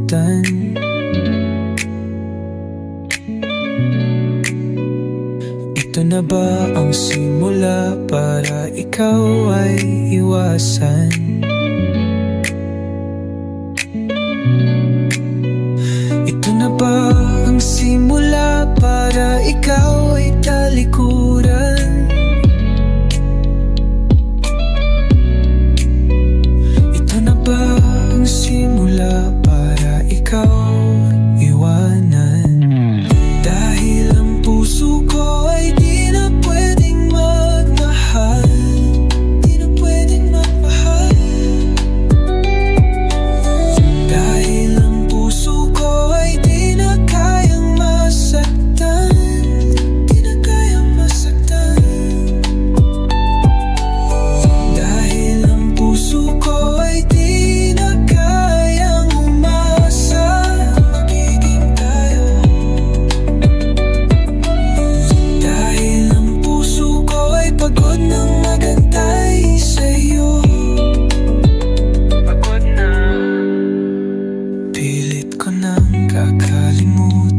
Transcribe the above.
masaktan. Ito na ba ang simula para ikaw ay iwasan? Ito na ba ang simula para ikaw ay talikuran? Ito na ba ang simula para ikaw iwanan? Dahil ang puso ko ay di na pwedeng magmahal, di na pwedeng magmahal. Dahil ang puso ko ay di na kayang masaktan, di na kayang masaktan. Dahil ang puso ko ay di na kayang umasa, magiging tayo. Dahil ang puso ko ay pagod nang magantay sa'yo. Pagod na. Pilit ko nang kakalimutan